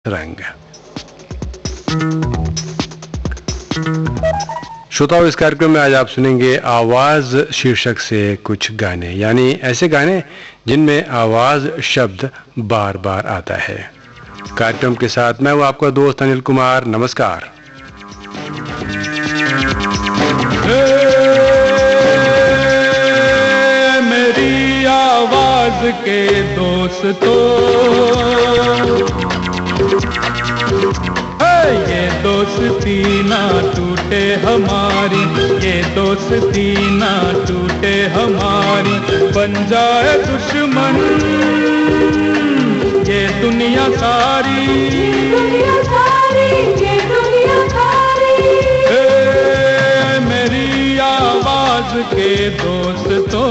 रंग। श्रोताओं, इस कार्यक्रम में आज आप सुनेंगे आवाज शीर्षक से कुछ गाने, यानी ऐसे गाने जिनमें आवाज शब्द बार बार आता है। कार्यक्रम के साथ मैं हूं आपका दोस्त अनिल कुमार। नमस्कार। मेरी आवाज के दोस्तों, ये दोस्ती ना टूटे हमारी, ये दोस्ती ना टूटे हमारी। बन जाए दुश्मन ये दुनिया सारी, ये दुनिया सारी। मेरी आवाज के दोस्तों,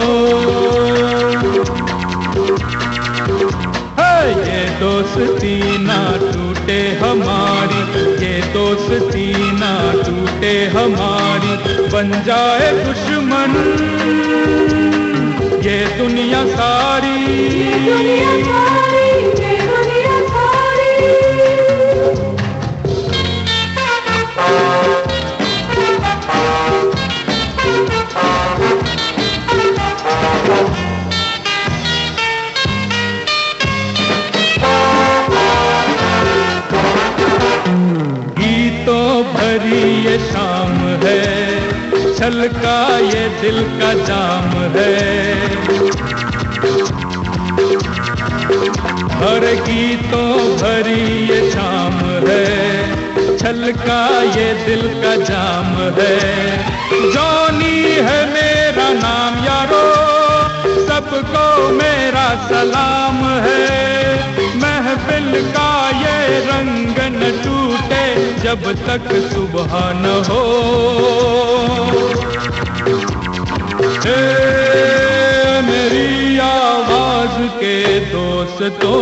ये दोस्ती ना टूटे हमारी, ये दोस्ती ना टूटे हमारी। बन जाए दुश्मन ये दुनिया सारी, ये दुनिया सारी, ये दुनिया सारी। भरी ये शाम है, छलका ये दिल का जाम है। हर गीतों भरी ये शाम है, छलका ये दिल का जाम है। जॉनी है मेरा नाम यारो, सबको मेरा सलाम है। महफिल का ये रंग न टूटे जब तक सुबह न हो। मेरी आवाज के दोस्तों,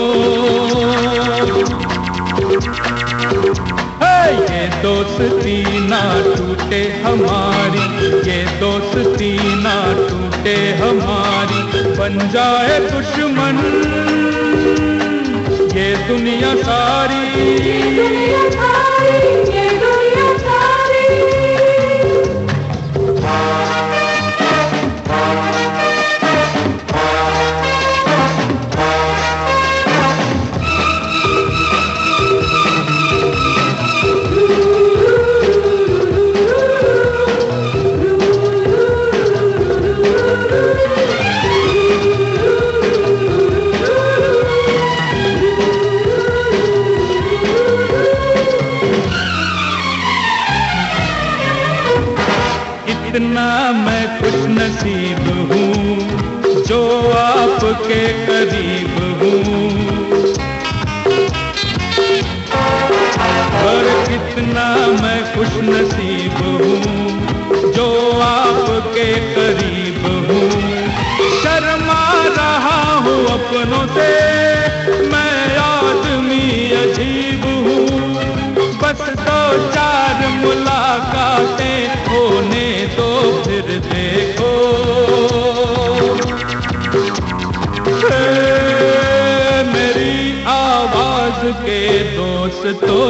ये दोस्ती ना टूटे हमारी, ये दोस्ती ना टूटे हमारी। बन जाए दुश्मन ये दुनिया सारी, ये दुनिया सारी, ये दुनिया सारी। इतना मैं खुश नसीब हूँ जो आपके करीब हूँ। पर कितना मैं खुश नसीब हूँ जो आपके करीब हूँ। शर्मा रहा हूँ अपनों से, मैं आदमी अजीब हूँ। बस दो चार मुलाकातें होने दो फिर देखो। मेरी आवाज के दोस्तों,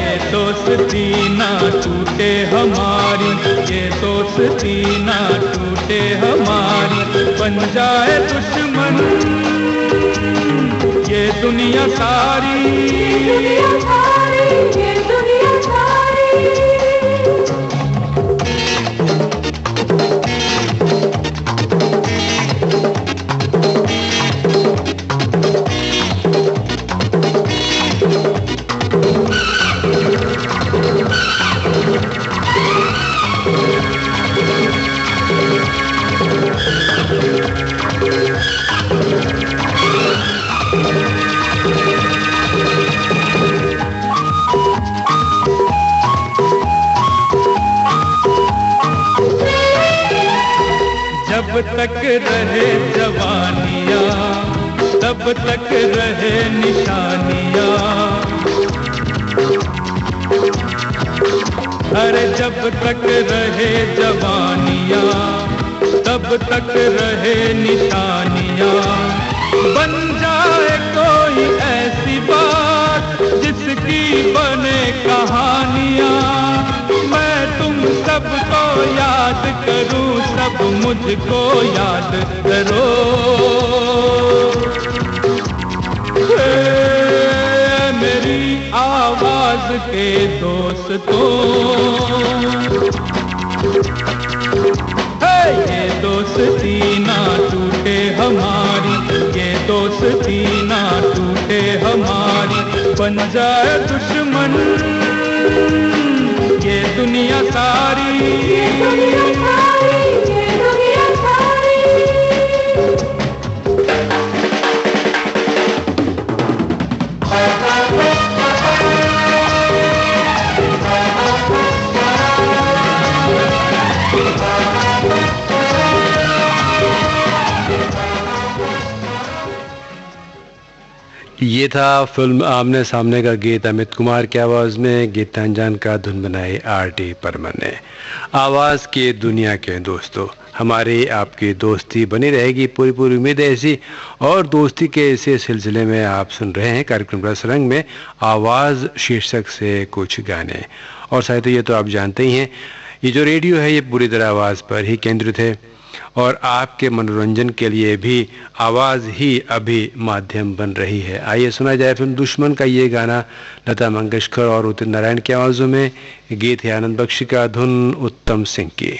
ये दोस्ती ना टूटे हमारी, ये दोस्ती ना टूटे हमारी। बन जाए दुश्मन ये दुनिया सारी, ये दुनिया सारी, ये दुनिया सारी। जब तक रहे जवानियाँ तब तक रहे निशानियाँ। अरे जब तक रहे जवानियाँ तब तक रहे निशानियाँ। बन जाए कोई ऐसी बात जिसकी बने कहानियां, मैं तुम सबको याद करूं, सब मुझको याद करो। मेरी आवाज के दोस्तों, ये दोस्ती ना टूटे हमारी, ये दोस्ती ना टूटे हमारी। बन जाए दुश्मन ये दुनिया सारी, ये दुनिया सारी, ये दुनिया सारी। ये था फिल्म आमने सामने का गीत, अमित कुमार की आवाज में, गीतांजन का धुन बनाई आर.डी. बर्मन ने। आवाज के दुनिया के दोस्तों, हमारी आपकी दोस्ती बनी रहेगी, पूरी पूरी उम्मीद है ऐसी। और दोस्ती के इसी सिलसिले में आप सुन रहे हैं कार्यक्रम रसरंग में आवाज शीर्षक से कुछ गाने। और साथ ही ये तो आप जानते ही हैं, ये जो रेडियो है ये पूरी तरह आवाज पर ही केंद्रित है और आपके मनोरंजन के लिए भी आवाज ही अभी माध्यम बन रही है। आइए सुना जाए फिल्म दुश्मन का ये गाना लता मंगेशकर और उदित नारायण की आवाजों में। गीत है आनंद बख्शी का, धुन उत्तम सिंह की।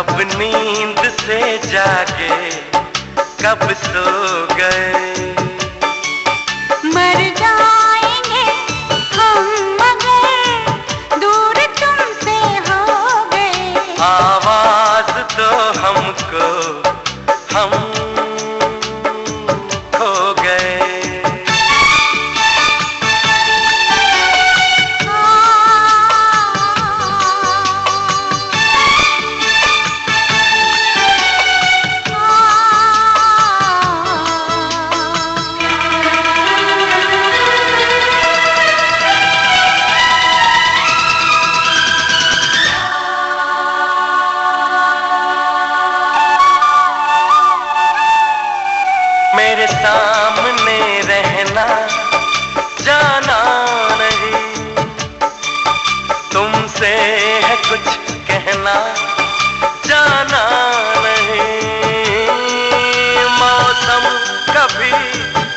कब नींद से जागे, कब सो गए। मर जाएंगे हम मगर दूर तुमसे हो गए। आवाज दो हमको, हम खो गए। मेरे सामने रहना, जाना नहीं, तुमसे है कुछ कहना, जाना नहीं। मौसम कभी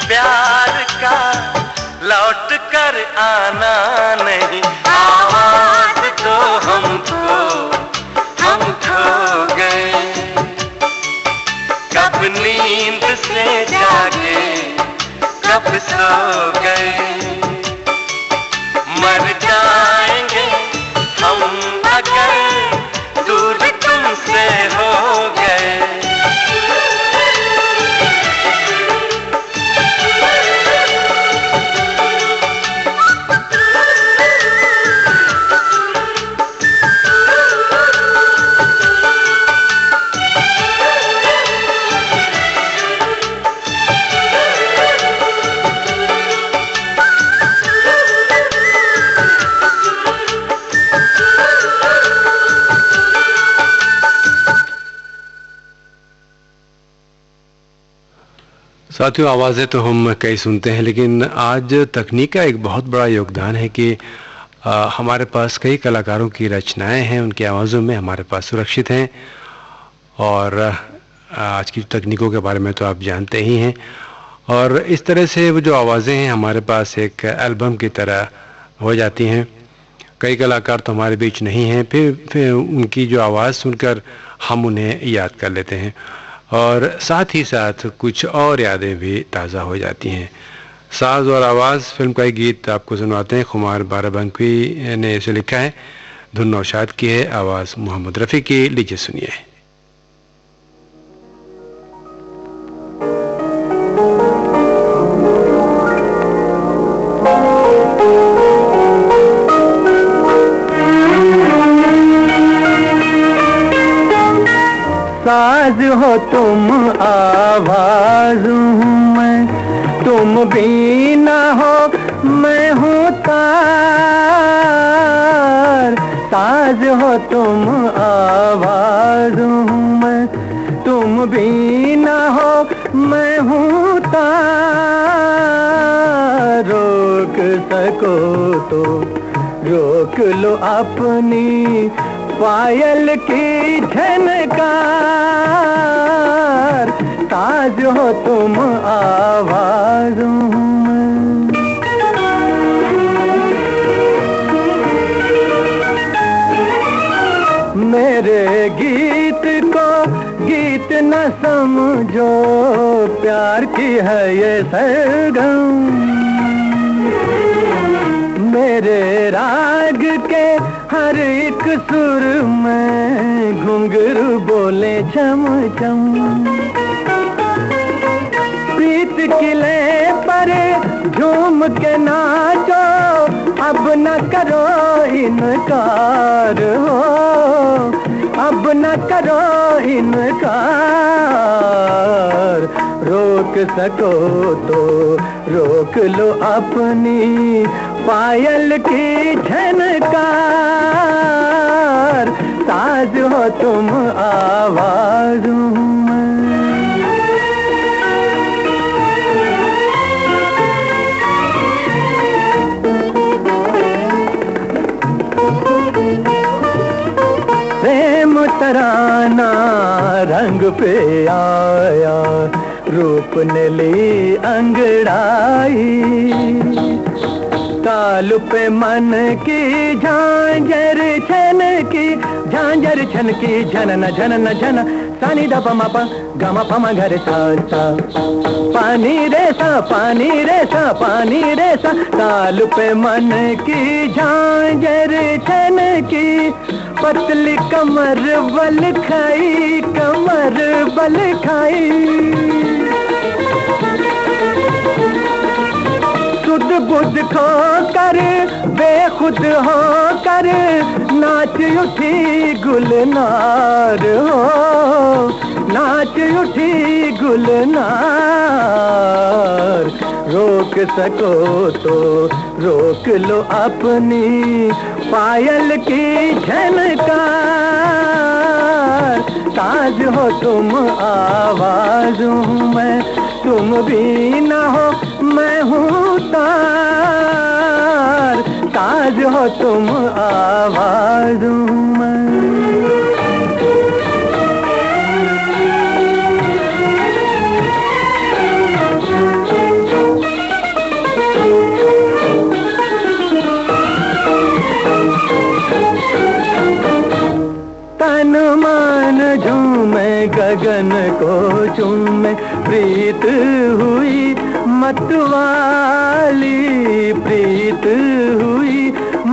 प्यार का लौट कर आना नहीं। आवाज दो हमको, हम खो गए। कब नींद से जागे, कब सो गए। मर जाएंगे हम अगर दूर तुमसे हो गए। साथियों, आवाज़ें तो हम कई सुनते हैं, लेकिन आज तकनीक का एक बहुत बड़ा योगदान है कि हमारे पास कई कलाकारों की रचनाएं हैं, उनकी आवाज़ों में हमारे पास सुरक्षित हैं। और आज की तकनीकों के बारे में तो आप जानते ही हैं। और इस तरह से वो जो आवाज़ें हैं हमारे पास एक एल्बम की तरह हो जाती हैं। कई कलाकार तो हमारे बीच नहीं हैं, फिर उनकी जो आवाज़ सुनकर हम उन्हें याद कर लेते हैं और साथ ही साथ कुछ और यादें भी ताज़ा हो जाती हैं। साज और आवाज़ फिल्म का एक गीत आपको सुनवाते हैं। खुमार बाराबंकी ने इसे लिखा है, धुन नौशाद की है, आवाज़ मोहम्मद रफ़ी की। लीजिए सुनिए। साज हो तुम, आवाज हूँ मैं, तुम भी ना हो मैं हूँ तार। साज हो तुम, आवाज हूँ मैं, तुम भी ना हो मैं हूँ तार। रोक सको तो रोक लो अपनी पायल की झनकार। ताज हो तुम, आवाज हूँ मैं। मेरे गीत को गीत न समझो, प्यार की है ये सरगम। मेरे राग के हर एक सुर में घुंघरू बोले छम छम। प्रीत किले पर झूम के नाचो, अब न करो इनकार हो, अब न करो इनकार। रोक सको तो रोक लो अपनी पायल की झनकार। साज हो तुम, आवाज हूँ मैं। प्रेम तराना रंग पे आया, रूप ने ली अंगड़ाई। ताल पे मन की झांझर छन की, झांझर छनकी झनन झनन झन सानी द पमा प गम पम घर सा सा पानी रे सा पानी रे सा पानी रे सा ताल पे मन की झांझर छन की पतली कमर बल खाई कमर बल खाई सुध बुध खो कर बेखुद हो कर नाच उठी गुलनार हो नाच उठी गुलनार रोक सको तो रोक लो अपनी पायल की झनकार ताज हो तुम आवाज हूँ मैं तुम भी न हो मैं हूँ तार ताज हो तुम आवाज हूँ मैं तन मान झूमे गगन को चूमे प्रीत हुई मतवाली प्रीत हुई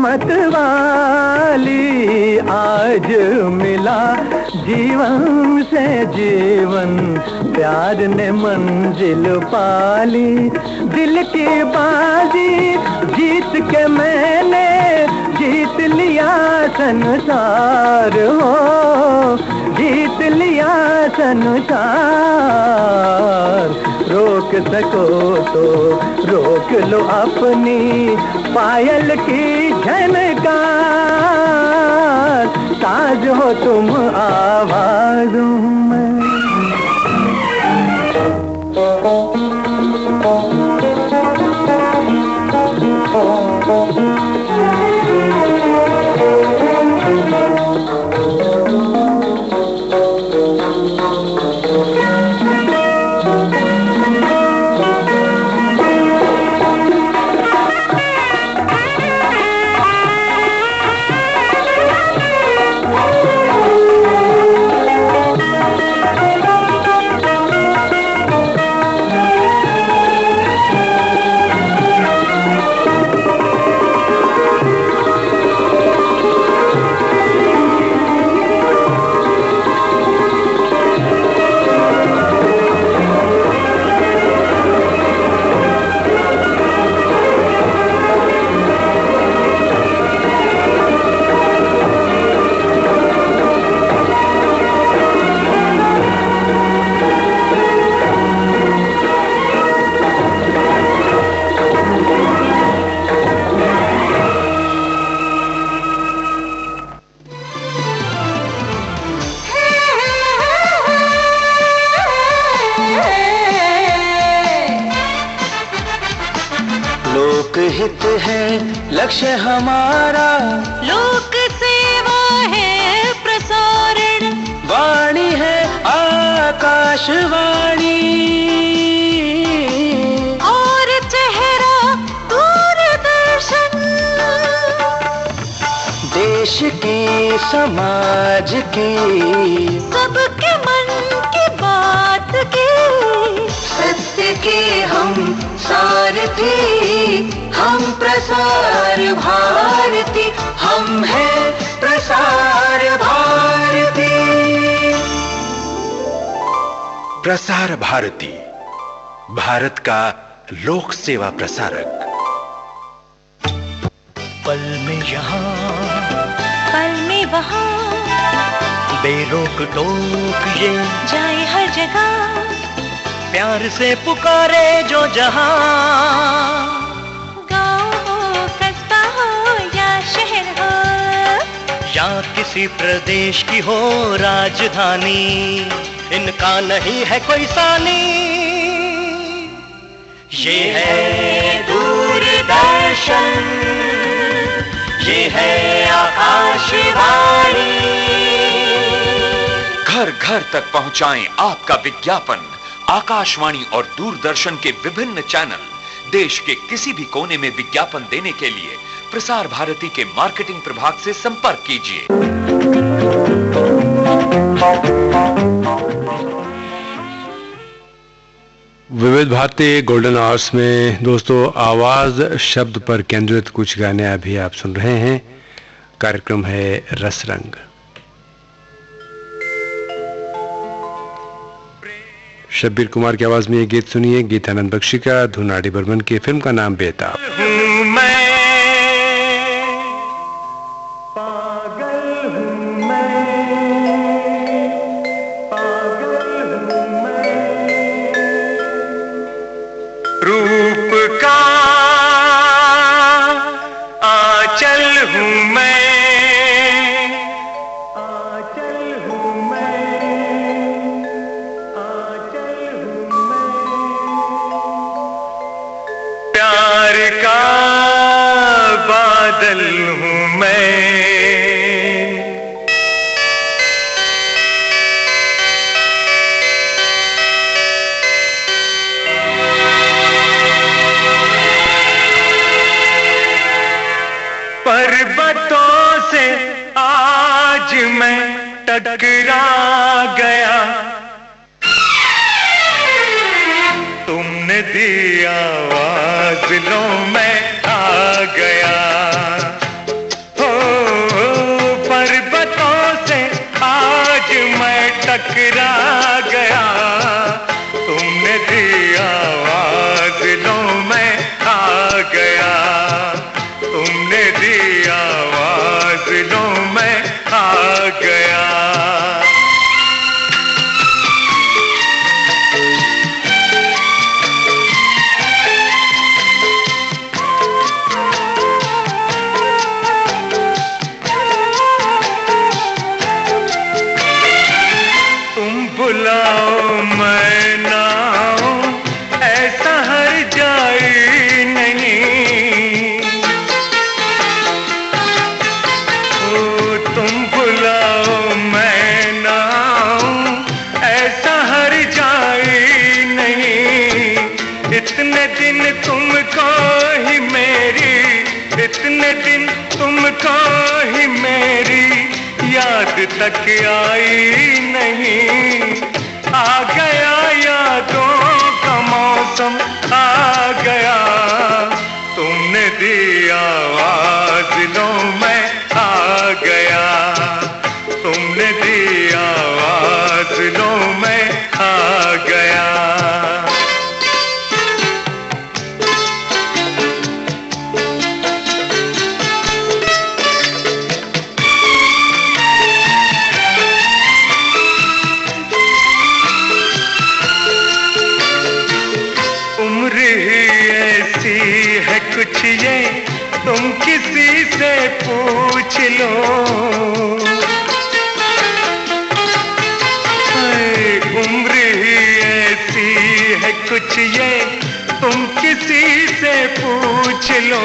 मतवाली आज मिला जीवन से जीवन प्यार ने मंजिल पाली दिल की बाजी जीत के मैंने जीत लिया संसार हो जीत लिया संसार रोक सको तो रोक लो अपनी पायल की झनकार ताज हो तुम आवाज हूँ मैं हित है लक्ष्य हमारा लोक सेवा है प्रसारण वाणी है आकाशवाणी और चेहरा दूरदर्शन देश की समाज की सबके मन की बात की सत्य के हम सारथी हम प्रसार भारती हम हैं प्रसार भारती प्रसार भारती भारत का लोक सेवा प्रसारक पल में यहाँ पल में वहाँ बेरोक टोक ये जाए हर जगह प्यार से पुकारे जो जहां गाँव हो कस्बा हो या शहर हो या किसी प्रदेश की हो राजधानी इनका नहीं है कोई सानी ये है दूरदर्शन ये है आकाशवाणी घर घर तक पहुंचाएं आपका विज्ञापन आकाशवाणी और दूरदर्शन के विभिन्न चैनल देश के किसी भी कोने में विज्ञापन देने के लिए प्रसार भारती के मार्केटिंग प्रभाग से संपर्क कीजिए। विविध भारती गोल्डन आवर्स में दोस्तों आवाज शब्द पर केंद्रित कुछ गाने अभी आप सुन रहे हैं। कार्यक्रम है रस रंग। शब्बीर कुमार की आवाज में ये गीत सुनिए, गीत आनंद बख्शी का, धुन आर डी बर्मन की, फिल्म का नाम बेताब। पर्वतों से आज मैं टकरा गया, तुमने दी आवाज लो मैं आ गया। हो पर्वतों से आज मैं टकरा गया, तुमने दी आवाज लो मैं आ गया, तुमने दी आवाज लो मैं आ गया। तुम बुलाओ मैं ना आऊं, ऐसा हर जाए नहीं। तुम बुलाओ मैं ना आऊं, ऐसा हर जाए नहीं। इतने दिन तुमको ही मेरी, इतने दिन तुमको ही मेरी याद तक आई नहीं। आ गया यादों का मौसम आ गया, तुमने दी आवाज लो मैं आ गया, तुमने दी आवाज लो मैं आ गया। उम्र ही ऐसी है कुछ ये, तुम किसी से पूछ लो। उम्र ही ऐसी है कुछ ये, तुम किसी से पूछ लो।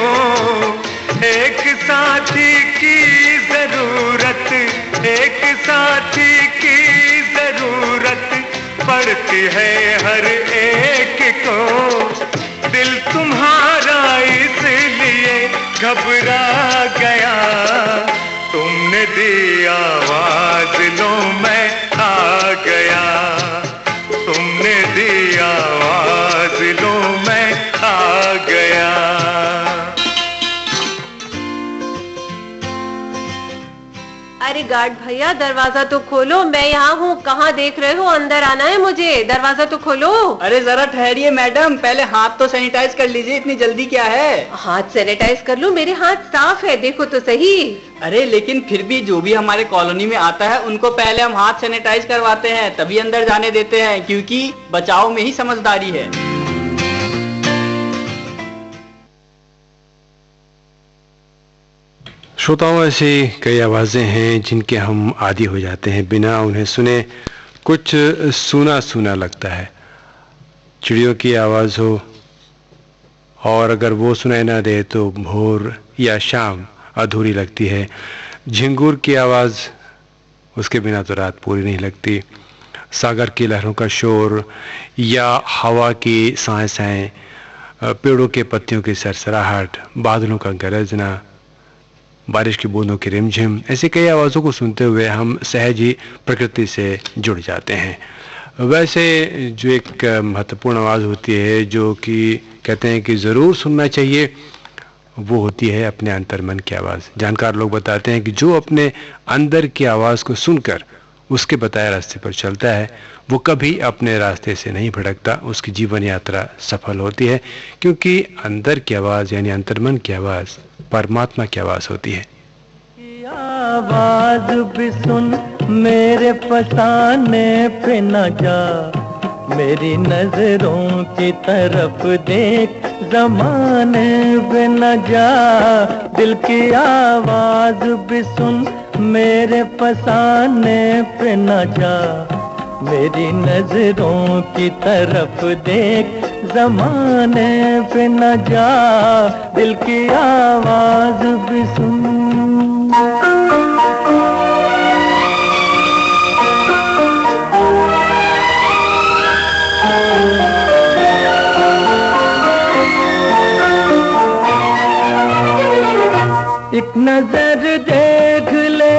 एक साथी की जरूरत, एक साथी की जरूरत पड़ती है हर एक को। दिल तुम्हारा इसलिए घबरा गया, तुमने दी आवाज लो मैं आ गया, तुमने दी आवाज लो मैं आ गया। अरे गार्ड भैया दरवाजा तो खोलो, मैं यहाँ हूँ। कहाँ देख रहे हो? अंदर आना है मुझे, दरवाजा तो खोलो। अरे जरा ठहरिए मैडम, पहले हाथ तो सैनिटाइज कर लीजिए, इतनी जल्दी क्या है? हाथ सैनिटाइज कर लूं? मेरे हाथ साफ है, देखो तो सही। अरे लेकिन फिर भी जो भी हमारे कॉलोनी में आता है उनको पहले हम हाथ सैनिटाइज करवाते हैं, तभी अंदर जाने देते हैं, क्योंकि बचाव में ही समझदारी है। श्रोताओं, ऐसी कई आवाजें हैं जिनके हम आदी हो जाते हैं, बिना उन्हें सुने कुछ सूना सूना लगता है। चिड़ियों की आवाज हो और अगर वो सुनाई ना दे तो भोर या शाम अधूरी लगती है। झिंगुर की आवाज, उसके बिना तो रात पूरी नहीं लगती। सागर की लहरों का शोर या हवा की साएं साएं, पेड़ों के पत्तियों की सरसराहट, बादलों का गरजना, बारिश की बूंदों की रिमझिम, ऐसी कई आवाज़ों को सुनते हुए हम सहज ही प्रकृति से जुड़ जाते हैं। वैसे जो एक महत्वपूर्ण आवाज़ होती है जो कि कहते हैं कि ज़रूर सुनना चाहिए, वो होती है अपने अंतर्मन की आवाज़। जानकार लोग बताते हैं कि जो अपने अंदर की आवाज़ को सुनकर उसके बताए रास्ते पर चलता है वो कभी अपने रास्ते से नहीं भटकता, उसकी जीवन यात्रा सफल होती है, क्योंकि अंदर की आवाज़ यानी अंतर्मन की आवाज़ परमात्मा की आवाज़ होती है। आवाज भी सुन मेरे फसाने पे न जा, मेरी नजरों की तरफ देख ज़माने पे न जा, दिल की आवाज भी सुन मेरे फसाने पे न जा, मेरी नजरों की तरफ देख ज़माने पे न जा, दिल की आवाज भी सुन। एक नजर देख ले,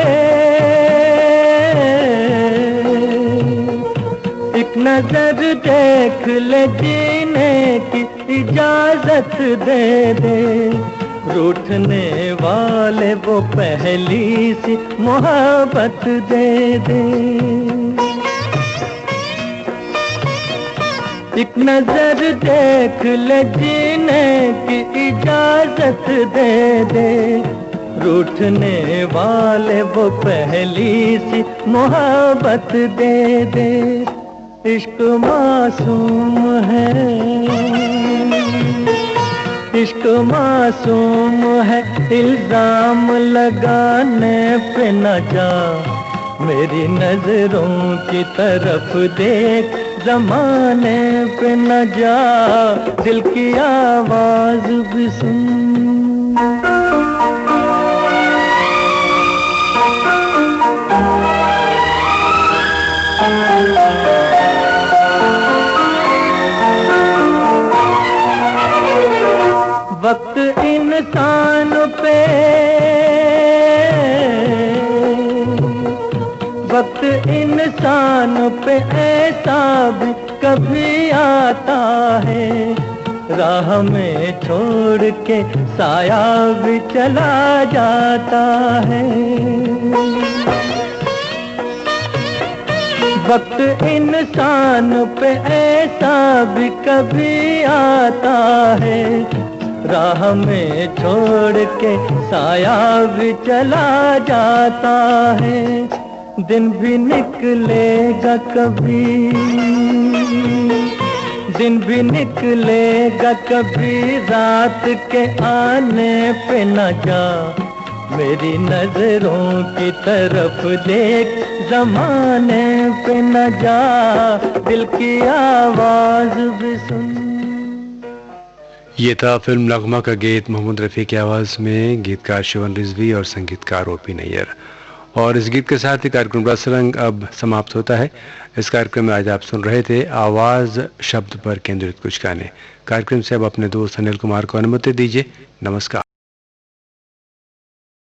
एक नजर देख ले, जीने की इजाजत दे दे, रूठने वाले वो पहली सी मोहब्बत दे दे। एक नजर देख ले, जीने की इजाजत दे दे, रूठने वाले वो पहली सी मोहब्बत दे दे। इश्क मासूम है, इश्क मासूम है, इल्जाम लगाने पे न जा, मेरी नजरों की तरफ देख ज़माने पे न जा, दिल की आवाज भी सुन। वक्त इंसान पे, वक्त इंसान पे ऐसा भी कभी आता है, राह में छोड़ के साया भी चला जाता है। वक्त इंसान पे ऐसा भी कभी आता है, राह में छोड़ के साया भी चला जाता है। दिन भी निकलेगा कभी, दिन भी निकलेगा कभी, रात के आने पे न जा, मेरी नजरों की तरफ देख ज़माने पे न जा, दिल की आवाज भी सुन। ये था फिल्म नगमा का गीत मोहम्मद रफ़ी की आवाज़ में, गीतकार शिवन रिजवी और संगीतकार ओपी नैयर। और इस गीत के साथ ही कार्यक्रम रसरंग अब समाप्त होता है। इस कार्यक्रम में आज आप सुन रहे थे आवाज़ शब्द पर केंद्रित कुछ गाने। कार्यक्रम से अब अपने दोस्त अनिल कुमार को अनुमति दीजिए। नमस्कार।